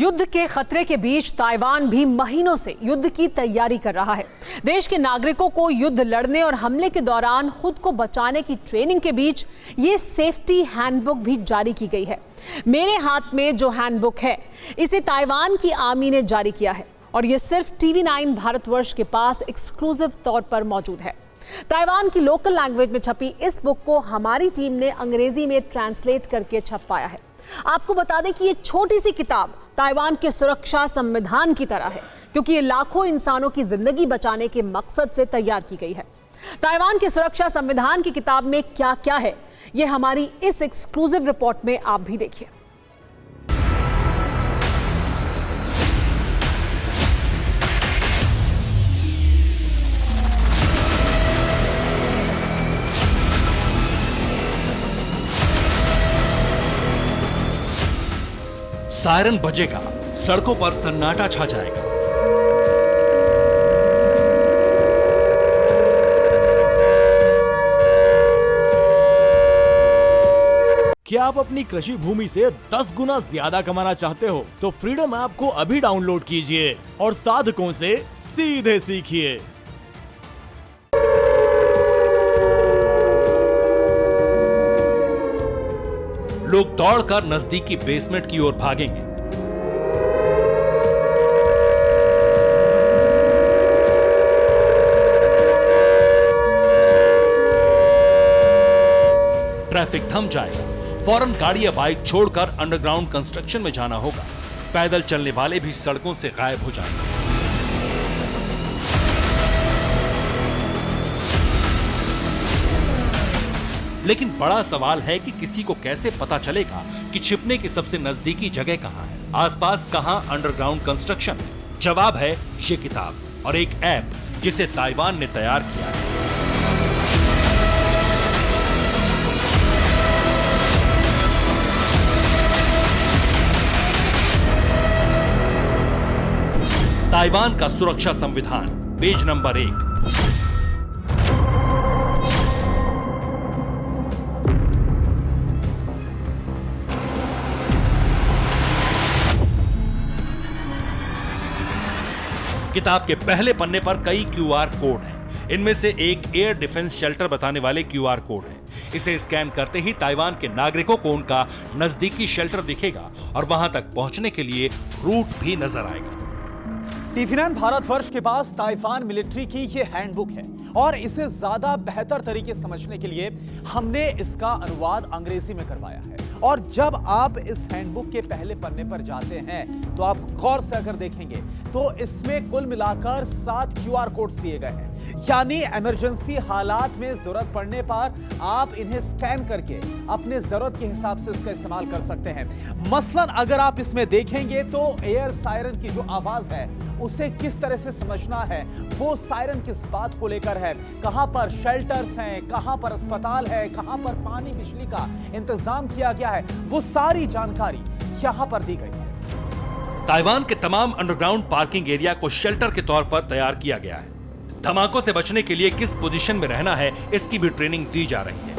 युद्ध के खतरे के बीच ताइवान भी महीनों से युद्ध की तैयारी कर रहा है। देश के नागरिकों को युद्ध लड़ने और हमले के दौरान खुद को बचाने की ट्रेनिंग के बीच ये सेफ्टी हैंडबुक भी जारी की गई है। मेरे हाथ में जो हैंडबुक है, इसे ताइवान की आर्मी ने जारी किया है और ये सिर्फ TV9 भारतवर्ष के पास एक्सक्लूसिव तौर पर मौजूद है। ताइवान की लोकल लैंग्वेज में छपी इस बुक को हमारी टीम ने अंग्रेजी में ट्रांसलेट करके छपवाया है। आपको बता दें कि ये छोटी सी किताब ताइवान के सुरक्षा संविधान की तरह है, क्योंकि ये लाखों इंसानों की जिंदगी बचाने के मकसद से तैयार की गई है। ताइवान के सुरक्षा संविधान की किताब में क्या क्या है, ये हमारी इस एक्सक्लूसिव रिपोर्ट में आप भी देखिए। सायरन बजेगा, सड़कों पर सन्नाटा छा जाएगा। क्या आप अपनी कृषि भूमि से 10 गुना ज्यादा कमाना चाहते हो? तो फ्रीडम ऐप को अभी डाउनलोड कीजिए और साधकों से सीधे सीखिए। लोग दौड़कर नजदीकी बेसमेंट की ओर भागेंगे। ट्रैफिक थम जाएगा। फौरन गाड़ी या बाइक छोड़कर अंडरग्राउंड कंस्ट्रक्शन में जाना होगा। पैदल चलने वाले भी सड़कों से गायब हो जाएंगे। लेकिन बड़ा सवाल है कि किसी को कैसे पता चलेगा कि छिपने की सबसे नजदीकी जगह कहां है, आसपास कहां अंडरग्राउंड कंस्ट्रक्शन है। जवाब है ये किताब और एक ऐप जिसे ताइवान ने तैयार किया है। ताइवान का सुरक्षा संविधान, पेज नंबर 1। किताब के पहले पन्ने पर कई QR कोड हैं। इनमें से एक एयर डिफेंस शेल्टर बताने वाले QR कोड है। इसे स्कैन करते ही ताइवान के नागरिकों को उनका नजदीकी शेल्टर दिखेगा और वहां तक पहुंचने के लिए रूट भी नजर आएगा। TV9 भारतवर्ष के पास ताइवान मिलिट्री की ये हैंडबुक है और इसे ज्यादा बेहतर तरीके से समझने के लिए हमने इसका अनुवाद अंग्रेजी में करवाया है। और जब आप इस हैंडबुक के पहले पन्ने पर जाते हैं तो आप गौर से अगर देखेंगे तो इसमें कुल मिलाकर 7 QR कोड्स दिए गए हैं। यानी इमरजेंसी हालात में जरूरत पड़ने पर आप इन्हें स्कैन करके अपने जरूरत के हिसाब से इसका इस्तेमाल कर सकते हैं। मसलन अगर आप इसमें देखेंगे तो एयर सायरन की जो आवाज है उसे किस तरह से समझना है, वो सायरन किस बात को लेकर है, कहां पर शेल्टर्स हैं, कहां पर अस्पताल है, कहां पर पानी बिजली का इंतजाम किया गया है, वो सारी जानकारी यहां पर दी गई है। ताइवान के तमाम अंडरग्राउंड पार्किंग एरिया को शेल्टर के तौर पर तैयार किया गया है। धमाकों से बचने के लिए किस पोजीशन में रहना है, इसकी भी ट्रेनिंग दी जा रही है।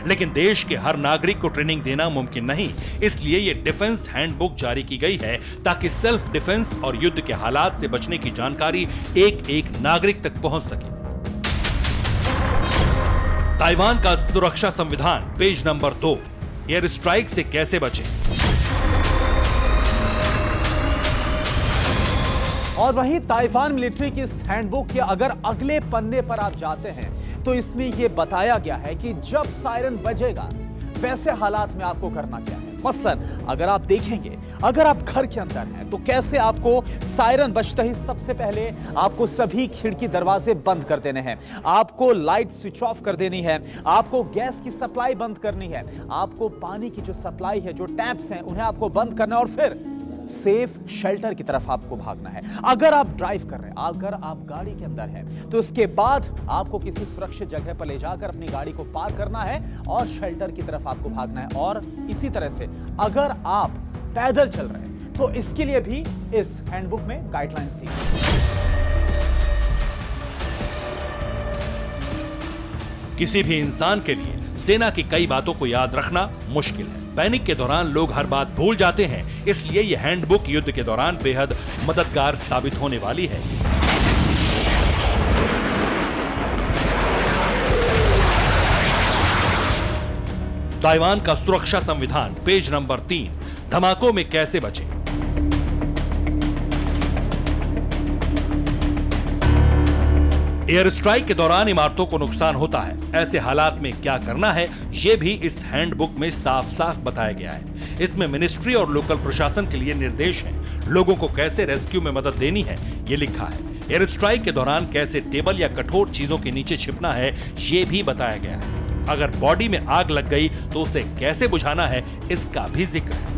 लेकिन देश के हर नागरिक को ट्रेनिंग देना मुमकिन नहीं, इसलिए ये डिफेंस हैंडबुक जारी की गई है ताकि सेल्फ डिफेंस और युद्ध के हालात से बचने की जानकारी एक एक नागरिक तक पहुंच सके। ताइवान का सुरक्षा संविधान, पेज नंबर 2। एयर स्ट्राइक से कैसे बचें। और वहीं ताइवान मिलिट्री की इस हैंडबुक के अगर अगले पन्ने पर आप जाते हैं तो इसमें यह बताया गया है कि जब सायरन बजेगा वैसे हालात में आपको करना क्या है। मसलन अगर आप देखेंगे, अगर आप घर के अंदर हैं तो कैसे आपको सायरन बजते ही सबसे पहले आपको सभी खिड़की दरवाजे बंद कर देने हैं, आपको लाइट स्विच ऑफ कर देनी है, आपको गैस की सप्लाई बंद करनी है, आपको पानी की जो सप्लाई है, जो टैप्स हैं, उन्हें आपको बंद करना है और फिर सेफ शेल्टर की तरफ आपको भागना है। अगर आप ड्राइव कर रहे हैं, अगर आप गाड़ी के अंदर हैं, तो उसके बाद आपको किसी सुरक्षित जगह पर ले जाकर अपनी गाड़ी को पार्क करना है और शेल्टर की तरफ आपको भागना है। और इसी तरह से अगर आप पैदल चल रहे हैं तो इसके लिए भी इस हैंडबुक में गाइडलाइंस दी है। किसी भी इंसान के लिए सेना की कई बातों को याद रखना मुश्किल है। पैनिक के दौरान लोग हर बात भूल जाते हैं, इसलिए यह हैंडबुक युद्ध के दौरान बेहद मददगार साबित होने वाली है। ताइवान का सुरक्षा संविधान, पेज नंबर 3, धमाकों में कैसे बचे। एयर स्ट्राइक के दौरान इमारतों को नुकसान होता है, ऐसे हालात में क्या करना है, यह भी इस हैंडबुक में साफ साफ बताया गया है। इसमें मिनिस्ट्री और लोकल प्रशासन के लिए निर्देश हैं। लोगों को कैसे रेस्क्यू में मदद देनी है, ये लिखा है। एयर स्ट्राइक के दौरान कैसे टेबल या कठोर चीजों के नीचे छिपना है, ये भी बताया गया है। अगर बॉडी में आग लग गई तो उसे कैसे बुझाना है, इसका भी जिक्र है।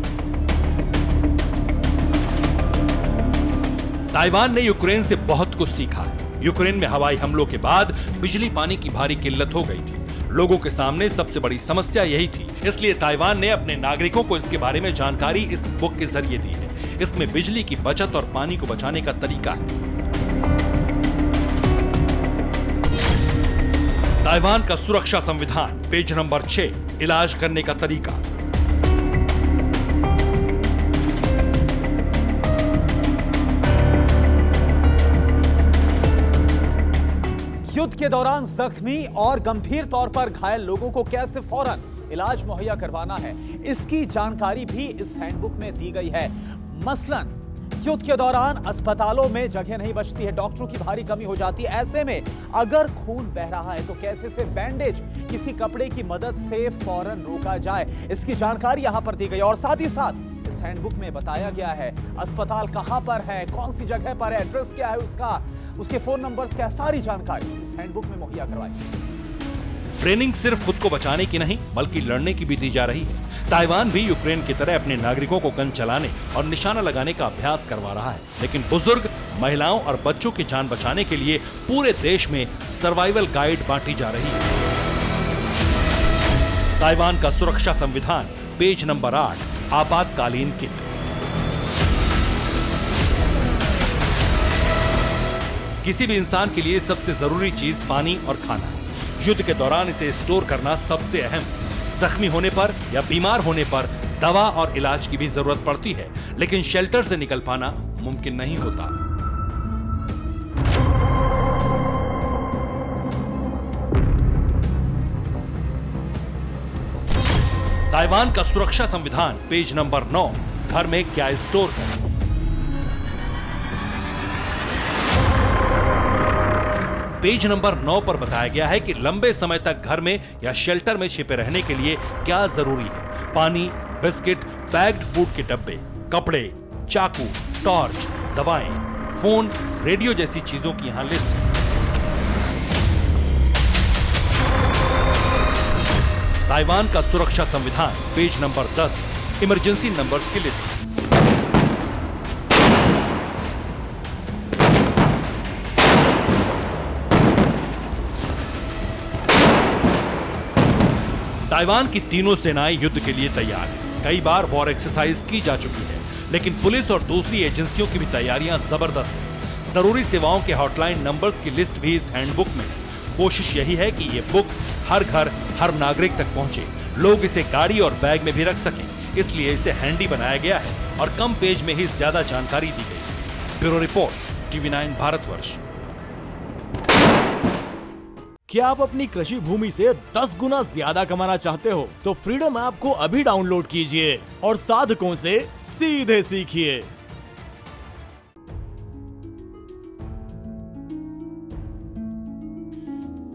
ताइवान ने यूक्रेन से बहुत कुछ सीखा है। यूक्रेन में हवाई हमलों के बाद बिजली पानी की भारी किल्लत हो गई थी। लोगों के सामने सबसे बड़ी समस्या यही थी, इसलिए ताइवान ने अपने नागरिकों को इसके बारे में जानकारी इस बुक के जरिए दी है। इसमें बिजली की बचत और पानी को बचाने का तरीका है। ताइवान का सुरक्षा संविधान, पेज नंबर 6, इलाज करने का तरीका। युद्ध के दौरान जख्मी और गंभीर तौर पर घायल लोगों को कैसे फौरन इलाज मुहैया करवाना है, इसकी जानकारी भी इस हैंडबुक में दी गई है। मसलन युद्ध के दौरान अस्पतालों में जगह नहीं बचती है, डॉक्टरों की भारी कमी हो जाती है। ऐसे में अगर खून बह रहा है तो कैसे से बैंडेज, किसी कपड़े की मदद से फौरन रोका जाए, इसकी जानकारी यहां पर दी गई। और साथ ही साथ इस हैंडबुक में बताया गया है अस्पताल कहां पर है, कौन सी जगह पर है, एड्रेस क्या है उसका, उसके फोन नंबर्स क्या, सारी जानकारी इस हैंडबुक में मुहैया करवाई। ट्रेनिंग सिर्फ खुद को बचाने की नहीं बल्कि लड़ने की भी दी जा रही है। ताइवान भी यूक्रेन की तरह अपने नागरिकों को गन चलाने और निशाना लगाने का अभ्यास करवा रहा है, लेकिन बुजुर्ग, महिलाओं और बच्चों की जान बचाने के लिए पूरे देश में सर्वाइवल गाइड बांटी जा रही है। ताइवान का सुरक्षा संविधान, पेज नंबर 8, आपातकालीन किट। किसी भी इंसान के लिए सबसे जरूरी चीज पानी और खाना है। युद्ध के दौरान इसे स्टोर करना सबसे अहम। जख्मी होने पर या बीमार होने पर दवा और इलाज की भी जरूरत पड़ती है, लेकिन शेल्टर से निकल पाना मुमकिन नहीं होता। ताइवान का सुरक्षा संविधान, पेज नंबर 9, घर में क्या स्टोर करें। पेज नंबर 9 पर बताया गया है कि लंबे समय तक घर में या शेल्टर में छिपे रहने के लिए क्या जरूरी है। पानी, बिस्किट, पैक्ड फूड के डब्बे, कपड़े, चाकू, टॉर्च, दवाएं, फोन, रेडियो जैसी चीजों की यहां लिस्ट है। ताइवान का सुरक्षा संविधान, पेज नंबर 10, इमरजेंसी नंबर्स की लिस्ट। ताइवान की तीनों सेनाएं युद्ध के लिए तैयार हैं। कई बार वॉर एक्सरसाइज की जा चुकी है, लेकिन पुलिस और दूसरी एजेंसियों की भी तैयारियां जबरदस्त हैं। जरूरी सेवाओं के हॉटलाइन नंबर्स की लिस्ट भी इस हैंडबुक में है। कोशिश यही है कि ये बुक हर घर, हर नागरिक तक पहुंचे, लोग इसे गाड़ी और बैग में भी रख सकें। इसलिए इसे हैंडी बनाया गया है और कम पेज में ही ज्यादा जानकारी दी गई। Bureau report, TV9 Bharatvarsh. क्या आप अपनी कृषि भूमि से 10 गुना ज्यादा कमाना चाहते हो? तो फ्रीडम ऐप को अभी डाउनलोड कीजिए और साधकों से सीधे सीखिए।